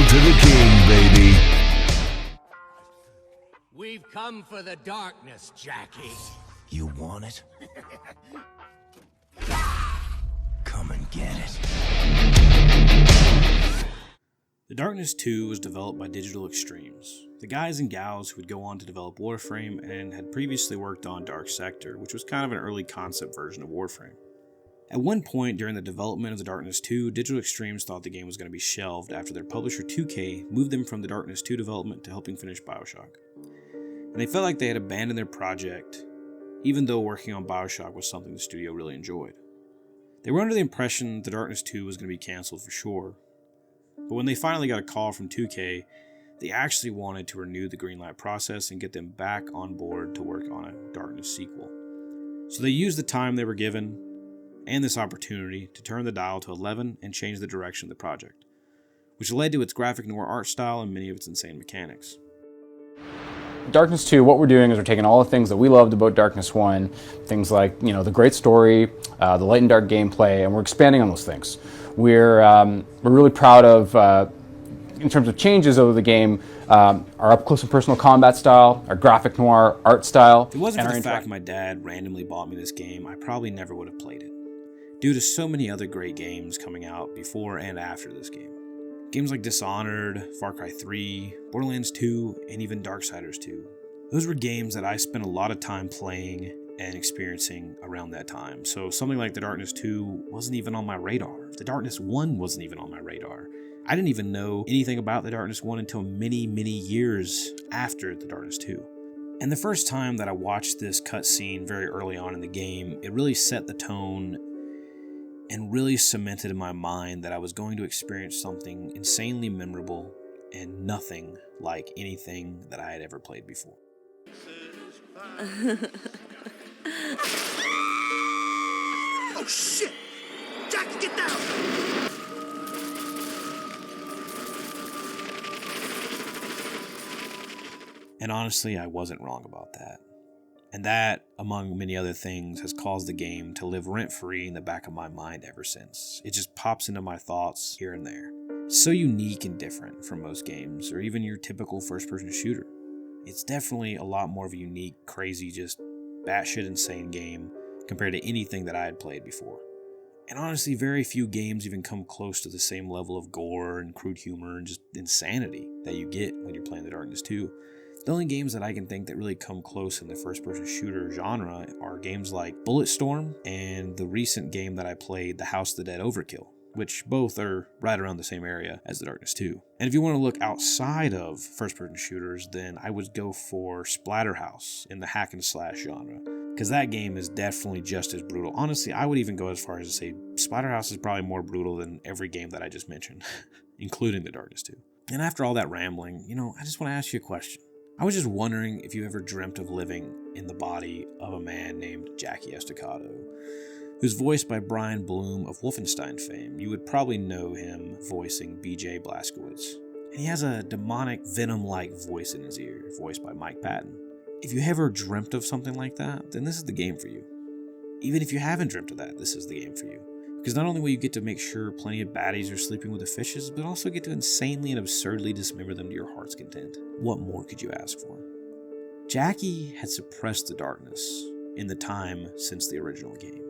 to the king, baby. We've come for the darkness, Jackie. You want it? Come and get it. The Darkness 2 was developed by Digital Extremes, the guys and gals who would go on to develop Warframe and had previously worked on Dark Sector, which was kind of an early concept version of Warframe. At one point during the development of The Darkness 2, Digital Extremes thought the game was going to be shelved after their publisher 2K moved them from the Darkness 2 development to helping finish BioShock. And they felt like they had abandoned their project, even though working on BioShock was something the studio really enjoyed. They were under the impression The Darkness 2 was going to be cancelled for sure, but when they finally got a call from 2K, they actually wanted to renew the greenlight process and get them back on board to work on a Darkness sequel. So they used the time they were given and this opportunity to turn the dial to 11 and change the direction of the project, which led to its graphic noir art style and many of its insane mechanics. Darkness 2, what we're doing is we're taking all the things that we loved about Darkness 1, things like, the great story, the light and dark gameplay, and we're expanding on those things. We're really proud of, in terms of changes over the game, our up-close and personal combat style, our graphic noir art style. If it wasn't for the fact my dad randomly bought me this game, I probably never would have played it, due to so many other great games coming out before and after this game. Games like Dishonored, Far Cry 3, Borderlands 2, and even Darksiders 2. Those were games that I spent a lot of time playing and experiencing around that time. So something like The Darkness 2 wasn't even on my radar. The Darkness 1 wasn't even on my radar. I didn't even know anything about The Darkness 1 until many, many years after The Darkness 2. And the first time that I watched this cutscene very early on in the game, it really set the tone and really cemented in my mind that I was going to experience something insanely memorable and nothing like anything that I had ever played before. Oh shit! Jackie, get down! And honestly, I wasn't wrong about that. And that, among many other things, has caused the game to live rent-free in the back of my mind ever since. It just pops into my thoughts here and there. It's so unique and different from most games, or even your typical first-person shooter. It's definitely a lot more of a unique, crazy, just batshit insane game compared to anything that I had played before. And honestly, very few games even come close to the same level of gore and crude humor and just insanity that you get when you're playing The Darkness 2. The only games that I can think that really come close in the first-person shooter genre are games like Bulletstorm and the recent game that I played, The House of the Dead Overkill, which both are right around the same area as The Darkness 2. And if you want to look outside of first-person shooters, then I would go for Splatterhouse in the hack and slash genre, because that game is definitely just as brutal. Honestly, I would even go as far as to say Splatterhouse is probably more brutal than every game that I just mentioned, including The Darkness 2. And after all that rambling, I just want to ask you a question. I was just wondering if you ever dreamt of living in the body of a man named Jackie Estacado, who's voiced by Brian Bloom of Wolfenstein fame. You would probably know him voicing BJ Blazkowicz. And he has a demonic, venom-like voice in his ear, voiced by Mike Patton. If you ever dreamt of something like that, then this is the game for you. Even if you haven't dreamt of that, this is the game for you. Because not only will you get to make sure plenty of baddies are sleeping with the fishes, but also get to insanely and absurdly dismember them to your heart's content. What more could you ask for? Jackie had suppressed the darkness in the time since the original game,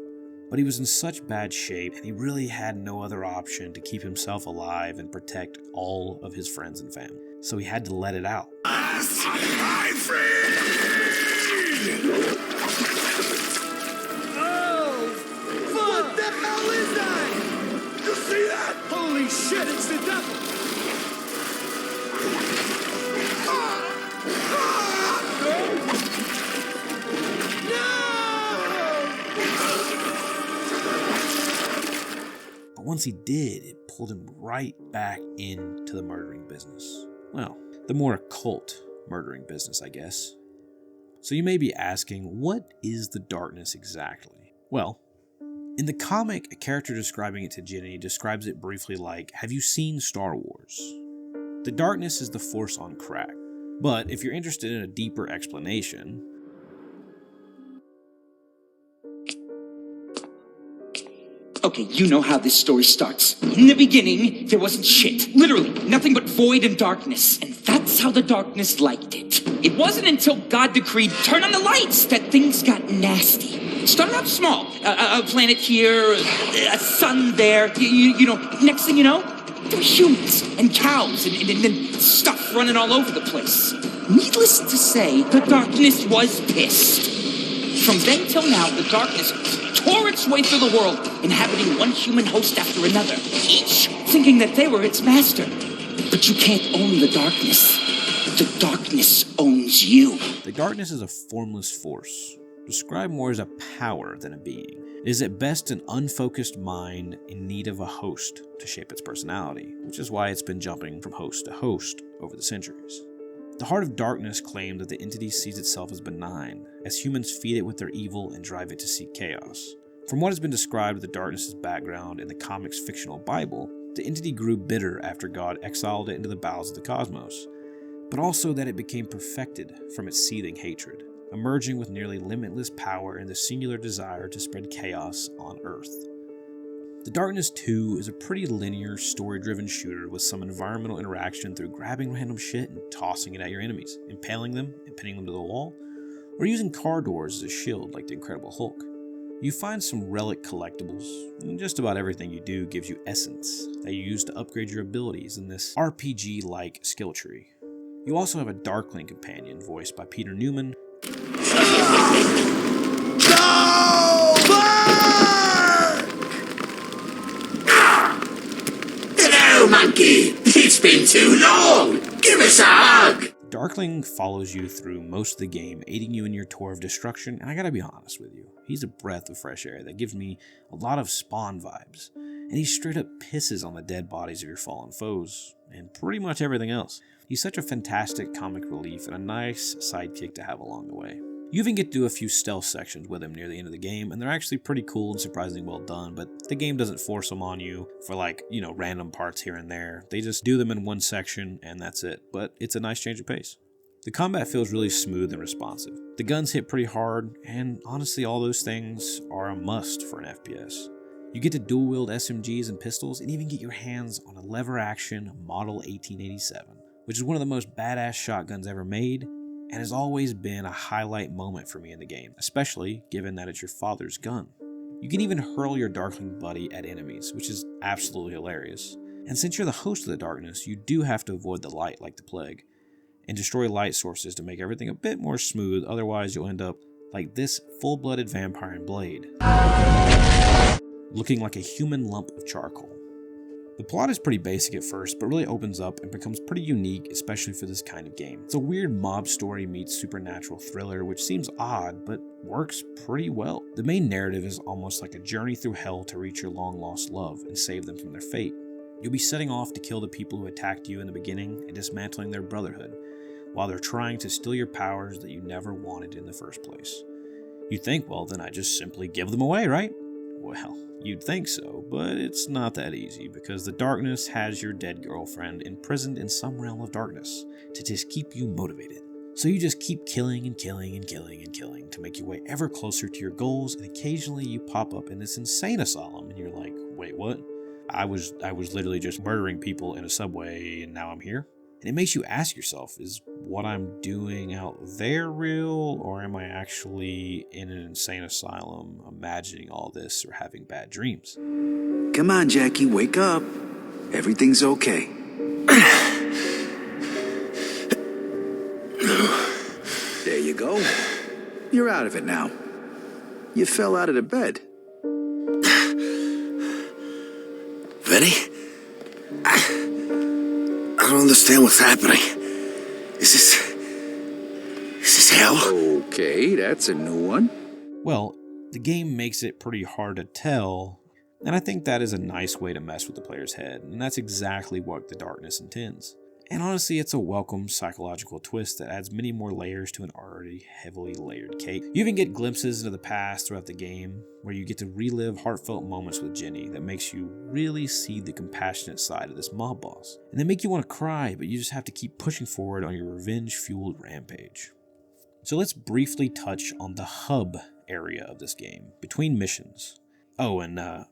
but he was in such bad shape and he really had no other option to keep himself alive and protect all of his friends and family. So he had to let it out. I'm free! What the hell is that? You see that? Holy shit, it's the devil! But once he did, it pulled him right back into the murdering business. Well, the more occult murdering business, I guess. So you may be asking, what is the darkness exactly? Well, in the comic, a character describing it to Jenny describes it briefly like, have you seen Star Wars? The darkness is the Force on crack. But if you're interested in a deeper explanation, Okay, you know how this story starts. In the beginning, there wasn't shit. Literally, nothing but void and darkness. And that's how the darkness liked it. It wasn't until God decreed, turn on the lights, that things got nasty. It started out small. A planet here, a sun there. You know, next thing you know, there were humans and cows and then stuff running all over the place. Needless to say, the darkness was pissed. From then till now, the darkness tore its way through the world, inhabiting one human host after another, each thinking that they were its master. But you can't own the darkness. The darkness owns you. The darkness is a formless force, described more as a power than a being. It is at best an unfocused mind in need of a host to shape its personality, which is why it's been jumping from host to host over the centuries. The Heart of Darkness claimed that the entity sees itself as benign, as humans feed it with their evil and drive it to seek chaos. From what has been described of the darkness's background in the comics' fictional Bible, the entity grew bitter after God exiled it into the bowels of the cosmos, but also that it became perfected from its seething hatred, emerging with nearly limitless power and the singular desire to spread chaos on Earth. The Darkness 2 is a pretty linear, story-driven shooter with some environmental interaction through grabbing random shit and tossing it at your enemies, impaling them and pinning them to the wall, or using car doors as a shield like the Incredible Hulk. You find some relic collectibles, and just about everything you do gives you essence that you use to upgrade your abilities in this RPG-like skill tree. You also have a Darkling companion voiced by Peter Newman, Hello, monkey. It's been too long. Give us a hug. Darkling follows you through most of the game, aiding you in your tour of destruction, and I gotta be honest with you, he's a breath of fresh air that gives me a lot of Spawn vibes, and he straight up pisses on the dead bodies of your fallen foes, and pretty much everything else. He's such a fantastic comic relief and a nice sidekick to have along the way. You even get to do a few stealth sections with him near the end of the game, and they're actually pretty cool and surprisingly well done, but the game doesn't force them on you for random parts here and there. They just do them in one section and that's it, but it's a nice change of pace. The combat feels really smooth and responsive. The guns hit pretty hard, and honestly all those things are a must for an FPS. You get to dual wield SMGs and pistols and even get your hands on a lever action Model 1887, which is one of the most badass shotguns ever made, and has always been a highlight moment for me in the game, especially given that it's your father's gun. You can even hurl your Darkling buddy at enemies, which is absolutely hilarious. And since you're the host of the darkness, you do have to avoid the light like the plague, and destroy light sources to make everything a bit more smooth, otherwise you'll end up like this full-blooded vampire in Blade, looking like a human lump of charcoal. The plot is pretty basic at first, but really opens up and becomes pretty unique, especially for this kind of game. It's a weird mob story meets supernatural thriller, which seems odd, but works pretty well. The main narrative is almost like a journey through hell to reach your long-lost love and save them from their fate. You'll be setting off to kill the people who attacked you in the beginning and dismantling their brotherhood, while they're trying to steal your powers that you never wanted in the first place. You'd think, well, then I just simply give them away, right? Well, you'd think so, but it's not that easy, because the darkness has your dead girlfriend imprisoned in some realm of darkness to just keep you motivated. So you just keep killing and killing and killing and killing to make your way ever closer to your goals, and occasionally you pop up in this insane asylum and you're like, wait, what? I was literally just murdering people in a subway and now I'm here? And it makes you ask yourself, is what I'm doing out there real, or am I actually in an insane asylum imagining all this or having bad dreams? Come on, Jackie, wake up. Everything's okay. There you go. You're out of it now. You fell out of the bed. Vinny? I don't understand what's happening. Is this hell? Okay, that's a new one. Well, the game makes it pretty hard to tell, and I think that is a nice way to mess with the player's head, and that's exactly what the darkness intends. And honestly, it's a welcome psychological twist that adds many more layers to an already heavily layered cake. You even get glimpses into the past throughout the game, where you get to relive heartfelt moments with Jenny that makes you really see the compassionate side of this mob boss. And they make you want to cry, but you just have to keep pushing forward on your revenge-fueled rampage. So let's briefly touch on the hub area of this game, between missions. Oh, and I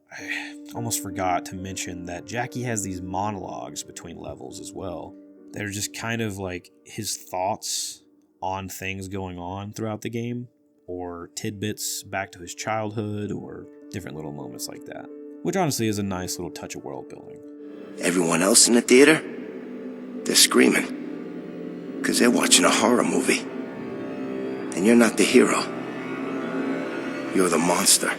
almost forgot to mention that Jackie has these monologues between levels as well. They're just kind of like his thoughts on things going on throughout the game, or tidbits back to his childhood, or different little moments like that, which honestly is a nice little touch of world building. Everyone else in the theater? They're screaming. 'Cause they're watching a horror movie. And you're not the hero. You're the monster.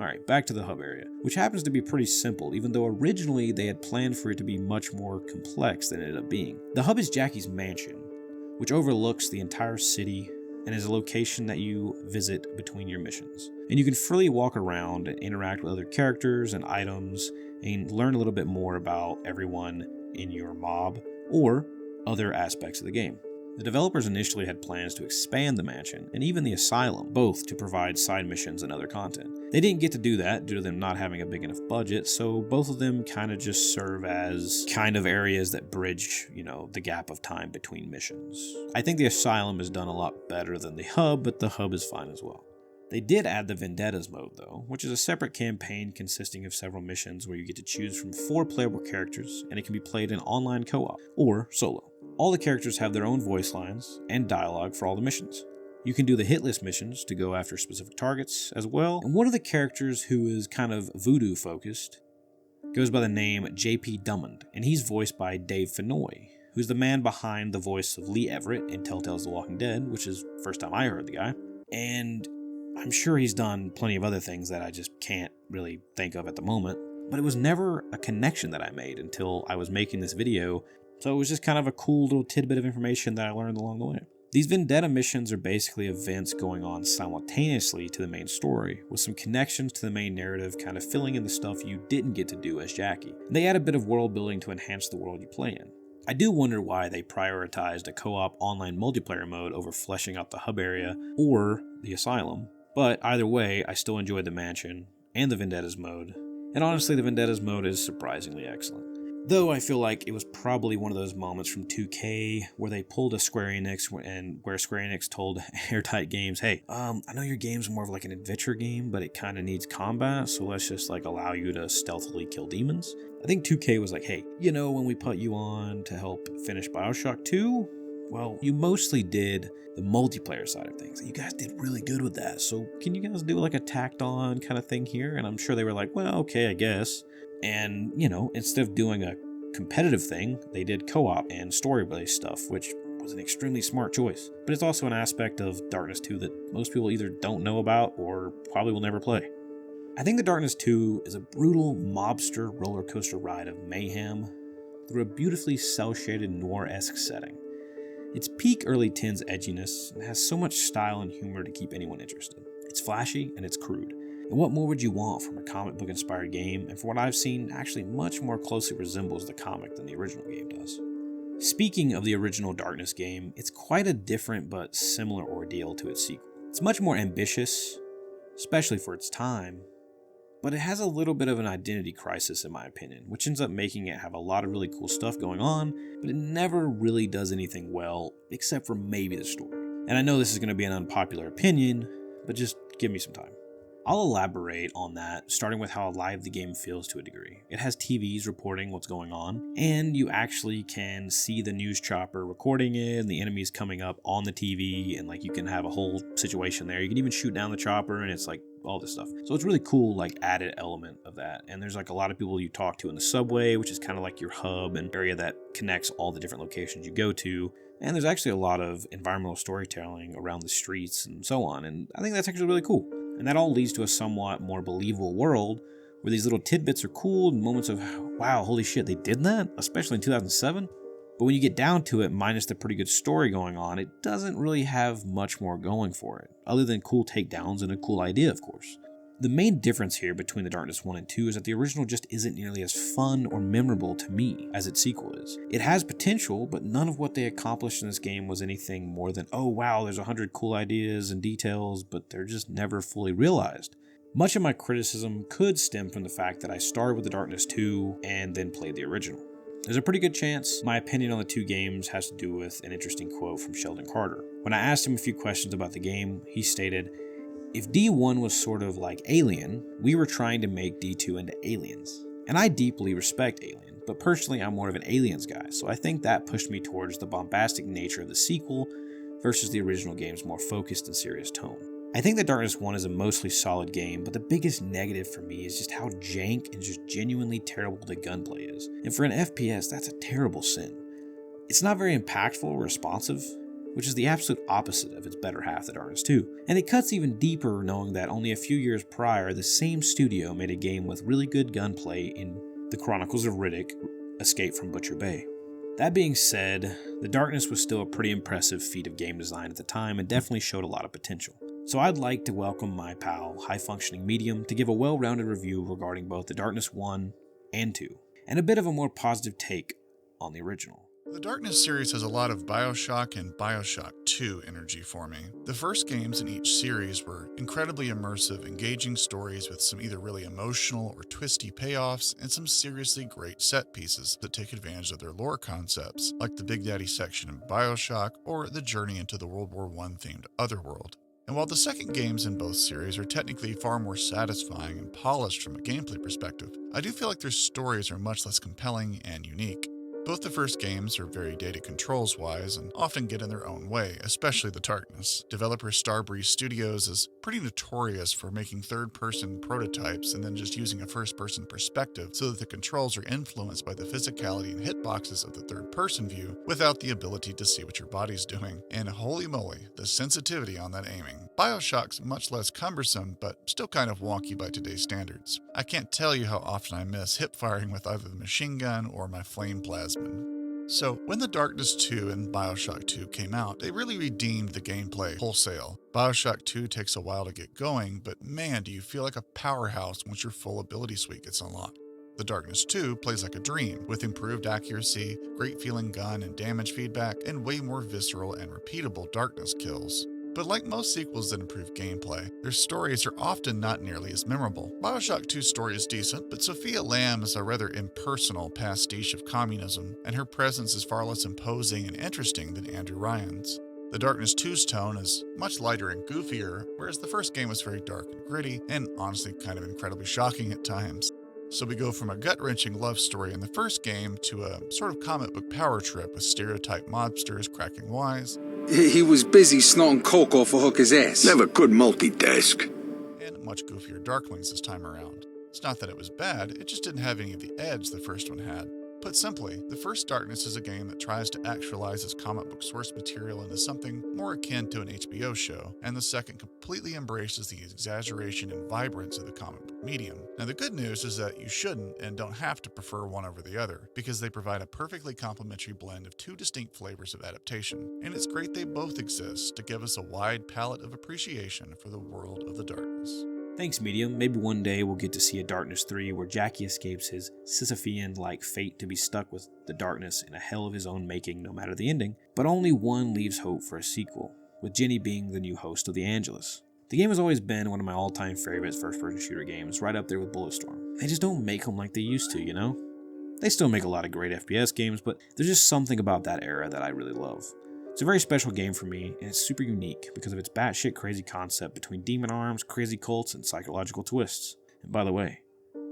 Alright, back to the hub area, which happens to be pretty simple, even though originally they had planned for it to be much more complex than it ended up being. The hub is Jackie's mansion, which overlooks the entire city and is a location that you visit between your missions. And you can freely walk around and interact with other characters and items and learn a little bit more about everyone in your mob or other aspects of the game. The developers initially had plans to expand the mansion and even the asylum, both to provide side missions and other content. They didn't get to do that due to them not having a big enough budget, so both of them kind of just serve as kind of areas that bridge, the gap of time between missions. I think the asylum is done a lot better than the hub, but the hub is fine as well. They did add the Vendettas mode though, which is a separate campaign consisting of several missions where you get to choose from 4 playable characters, and it can be played in online co-op or solo. All the characters have their own voice lines and dialogue for all the missions. You can do the hit list missions to go after specific targets as well, and one of the characters who is kind of voodoo focused goes by the name JP Drummond, and he's voiced by Dave Fennoy, who's the man behind the voice of Lee Everett in Telltale's The Walking Dead, which is the first time I heard the guy. And I'm sure he's done plenty of other things that I just can't really think of at the moment, but it was never a connection that I made until I was making this video, so it was just kind of a cool little tidbit of information that I learned along the way. These Vendetta missions are basically events going on simultaneously to the main story, with some connections to the main narrative kind of filling in the stuff you didn't get to do as Jackie. They add a bit of world building to enhance the world you play in. I do wonder why they prioritized a co-op online multiplayer mode over fleshing out the hub area or the asylum, but either way, I still enjoyed the mansion and the Vendettas mode, and honestly the Vendettas mode is surprisingly excellent. Though I feel like it was probably one of those moments from 2K where they pulled a Square Enix and where Square Enix told Airtight Games, hey, I know your game's more of like an adventure game, but it kind of needs combat, so let's just allow you to stealthily kill demons. I think 2K was like, hey, when we put you on to help finish BioShock 2, well, you mostly did the multiplayer side of things. You guys did really good with that, so can you guys do a tacked on kind of thing here? And I'm sure they were like, well, okay, I guess. And, instead of doing a competitive thing, they did co-op and story-based stuff, which was an extremely smart choice. But it's also an aspect of Darkness 2 that most people either don't know about or probably will never play. I think the Darkness 2 is a brutal mobster roller coaster ride of mayhem through a beautifully cel-shaded noir-esque setting. It's peak early teens edginess and has so much style and humor to keep anyone interested. It's flashy and it's crude. And what more would you want from a comic book inspired game, and from what I've seen, actually much more closely resembles the comic than the original game does. Speaking of the original Darkness game, it's quite a different but similar ordeal to its sequel. It's much more ambitious, especially for its time, but it has a little bit of an identity crisis in my opinion, which ends up making it have a lot of really cool stuff going on, but it never really does anything well, except for maybe the story. And I know this is going to be an unpopular opinion, but just give me some time. I'll elaborate on that, starting with how alive the game feels to a degree. It has TVs reporting what's going on, and you actually can see the news chopper recording it, and the enemies coming up on the TV, and you can have a whole situation there. You can even shoot down the chopper, and it's all this stuff. So it's really cool, added element of that. And there's a lot of people you talk to in the subway, which is kind of your hub and area that connects all the different locations you go to. And there's actually a lot of environmental storytelling around the streets and so on, and I think that's actually really cool. And that all leads to a somewhat more believable world where these little tidbits are cool and moments of, wow, holy shit, they did that? Especially in 2007? But when you get down to it, minus the pretty good story going on, it doesn't really have much more going for it, other than cool takedowns and a cool idea, of course. The main difference here between the Darkness 1 and 2 is that the original just isn't nearly as fun or memorable to me as its sequel is. It has potential, but none of what they accomplished in this game was anything more than, oh wow, there's 100 cool ideas and details, but they're just never fully realized. Much of my criticism could stem from the fact that I started with the Darkness 2 and then played the original. There's a pretty good chance my opinion on the two games has to do with an interesting quote from Sheldon Carter. When I asked him a few questions about the game, he stated, If D1 was sort of like Alien, we were trying to make D2 into Aliens. And I deeply respect Alien, but personally I'm more of an Aliens guy, so I think that pushed me towards the bombastic nature of the sequel versus the original game's more focused and serious tone. I think that Darkness 1 is a mostly solid game, but the biggest negative for me is just how jank and just genuinely terrible the gunplay is. And for an FPS, that's a terrible sin. It's not very impactful or responsive, which is the absolute opposite of its better half, The Darkness 2. And it cuts even deeper knowing that only a few years prior, the same studio made a game with really good gunplay in The Chronicles of Riddick: Escape from Butcher Bay. That being said, The Darkness was still a pretty impressive feat of game design at the time and definitely showed a lot of potential. So I'd like to welcome my pal, High Functioning Medium, to give a well-rounded review regarding both The Darkness 1 and 2, and a bit of a more positive take on the original. The Darkness series has a lot of BioShock and BioShock 2 energy for me. The first games in each series were incredibly immersive, engaging stories with some either really emotional or twisty payoffs and some seriously great set pieces that take advantage of their lore concepts, like the Big Daddy section in BioShock or the journey into the World War I themed Otherworld. And while the second games in both series are technically far more satisfying and polished from a gameplay perspective, I do feel like their stories are much less compelling and unique. Both the first games are very dated controls-wise and often get in their own way, especially The Darkness. Developer Starbreeze Studios is pretty notorious for making third-person prototypes and then just using a first-person perspective so that the controls are influenced by the physicality and hitboxes of the third-person view without the ability to see what your body's doing. And holy moly, the sensitivity on that aiming. BioShock's much less cumbersome, but still kind of wonky by today's standards. I can't tell you how often I miss hip-firing with either the machine gun or my flame plasma. So, when The Darkness 2 and BioShock 2 came out, they really redeemed the gameplay wholesale. BioShock 2 takes a while to get going, but man, do you feel like a powerhouse once your full ability suite gets unlocked. The Darkness 2 plays like a dream, with improved accuracy, great feeling gun and damage feedback, and way more visceral and repeatable Darkness kills. But like most sequels that improve gameplay, their stories are often not nearly as memorable. BioShock 2's story is decent, but Sophia Lamb is a rather impersonal pastiche of communism, and her presence is far less imposing and interesting than Andrew Ryan's. The Darkness 2's tone is much lighter and goofier, whereas the first game was very dark and gritty, and honestly kind of incredibly shocking at times. So we go from a gut-wrenching love story in the first game to a sort of comic book power trip with stereotyped mobsters cracking wise. He was busy snorting coke off a hooker's ass. Never could multitask. And much goofier Darklings this time around. It's not that it was bad, it just didn't have any of the edge the first one had. Put simply, the first Darkness is a game that tries to actualize its comic book source material into something more akin to an HBO show, and the second completely embraces the exaggeration and vibrance of the comic book medium. Now the good news is that you shouldn't and don't have to prefer one over the other, because they provide a perfectly complementary blend of two distinct flavors of adaptation, and it's great they both exist to give us a wide palette of appreciation for the world of the Darkness. Thanks, Medium. Maybe one day we'll get to see a Darkness 3 where Jackie escapes his Sisyphean-like fate to be stuck with the darkness in a hell of his own making no matter the ending. But only one leaves hope for a sequel, with Jenny being the new host of The Angelus. The game has always been one of my all-time favorites first-person shooter games, right up there with Bulletstorm. They just don't make them like they used to, you know? They still make a lot of great FPS games, but there's just something about that era that I really love. It's a very special game for me, and it's super unique because of its batshit crazy concept between demon arms, crazy cults, and psychological twists. And by the way,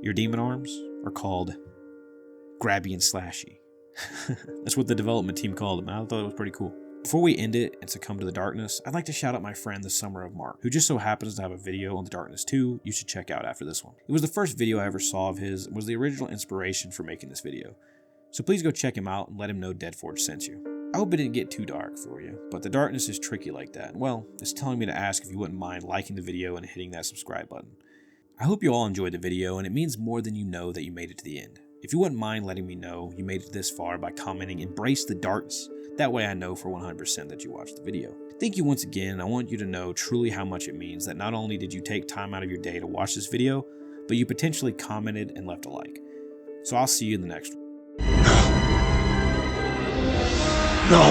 your demon arms are called Grabby and Slashy. That's what the development team called them. I thought it was pretty cool. Before we end it and succumb to the darkness, I'd like to shout out my friend The Summer of Mark, who just so happens to have a video on The Darkness 2 you should check out after this one. It was the first video I ever saw of his and was the original inspiration for making this video. So please go check him out and let him know Deadforge sent you. I hope it didn't get too dark for you, but the darkness is tricky like that. Well, it's telling me to ask if you wouldn't mind liking the video and hitting that subscribe button. I hope you all enjoyed the video, and it means more than you know that you made it to the end. If you wouldn't mind letting me know you made it this far by commenting "Embrace the Darkness," that way I know for 100% that you watched the video. Thank you once again, and I want you to know truly how much it means that not only did you take time out of your day to watch this video, but you potentially commented and left a like. So I'll see you in the next one. No!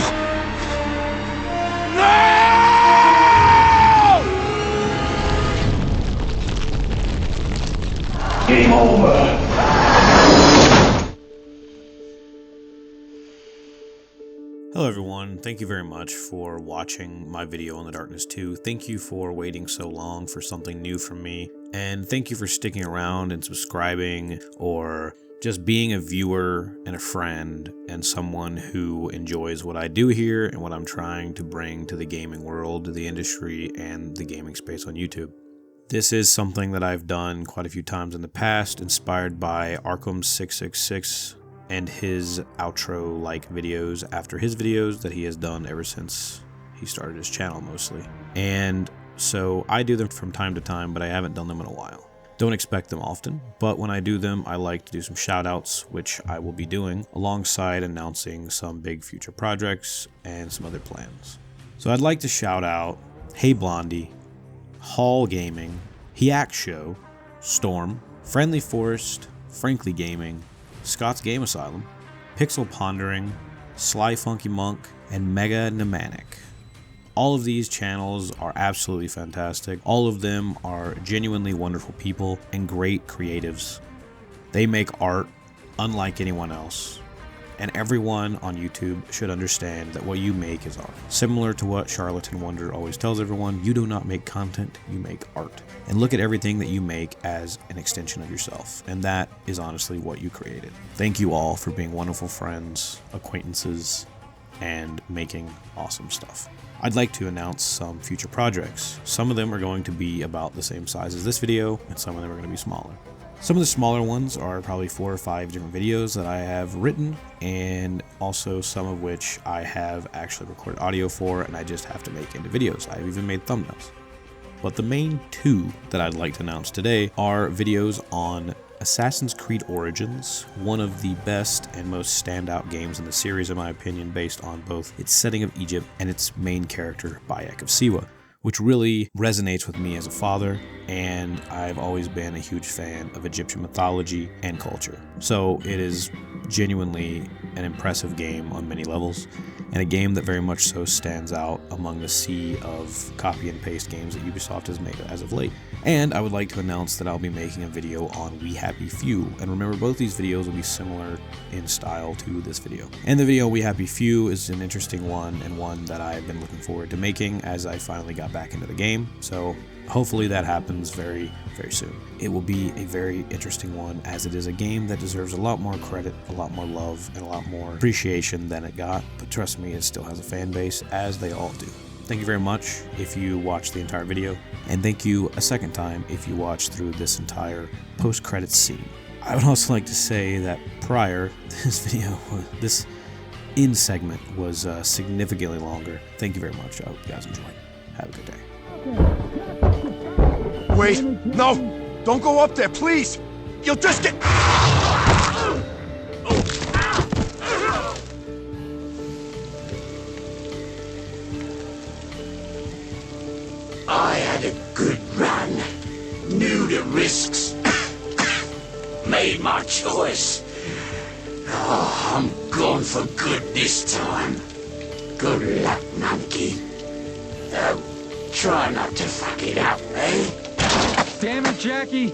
Game over. Hello everyone, thank you very much for watching my video on The Darkness 2. Thank you for waiting so long for something new from me, and thank you for sticking around and subscribing, or just being a viewer and a friend and someone who enjoys what I do here and what I'm trying to bring to the gaming world, the industry, and the gaming space on YouTube. This is something that I've done quite a few times in the past, inspired by Arkham666 and his outro-like videos after his videos that he has done ever since he started his channel mostly. And so I do them from time to time, but I haven't done them in a while. Don't expect them often, but when I do them, I like to do some shout-outs, which I will be doing, alongside announcing some big future projects and some other plans. So I'd like to shout out Hey Blondie, Hall Gaming, Hiak Show, Storm, Friendly Forest, Frankly Gaming, Scott's Game Asylum, Pixel Pondering, Sly Funky Monk, and Mega Nemanic. All of these channels are absolutely fantastic. All of them are genuinely wonderful people and great creatives. They make art unlike anyone else. And everyone on YouTube should understand that what you make is art. Similar to what Charlatan Wonder always tells everyone, you do not make content, you make art. And look at everything that you make as an extension of yourself. And that is honestly what you created. Thank you all for being wonderful friends, acquaintances, and making awesome stuff. I'd like to announce some future projects. Some of them are going to be about the same size as this video, and some of them are going to be smaller. Some of the smaller ones are probably 4 or 5 different videos that I have written, and also some of which I have actually recorded audio for and I just have to make into videos. I've even made thumbnails. But the main 2 that I'd like to announce today are videos on Assassin's Creed Origins, one of the best and most standout games in the series in my opinion, based on both its setting of Egypt and its main character, Bayek of Siwa, which really resonates with me as a father, and I've always been a huge fan of Egyptian mythology and culture. So it is genuinely an impressive game on many levels, and a game that very much so stands out among the sea of copy and paste games that Ubisoft has made as of late. And I would like to announce that I'll be making a video on We Happy Few, and remember, both these videos will be similar in style to this video. And the video We Happy Few is an interesting one, and one that I've been looking forward to making as I finally got back into the game, so hopefully that happens very, very soon. It will be a very interesting one, as it is a game that deserves a lot more credit, a lot more love, and a lot more appreciation than it got, but trust me, it still has a fan base, as they all do. Thank you very much if you watched the entire video, and thank you a second time if you watched through this entire post-credits scene. I would also like to say that prior, this end segment was significantly longer. Thank you very much. I hope you guys enjoyed. Have a good day. Wait, no! Don't go up there, please! You'll just get... I had a good run. Knew the risks. Made my choice. Oh, I'm gone for good this time. Good luck, monkey. Try not to fuck it up, eh? Damn it, Jackie!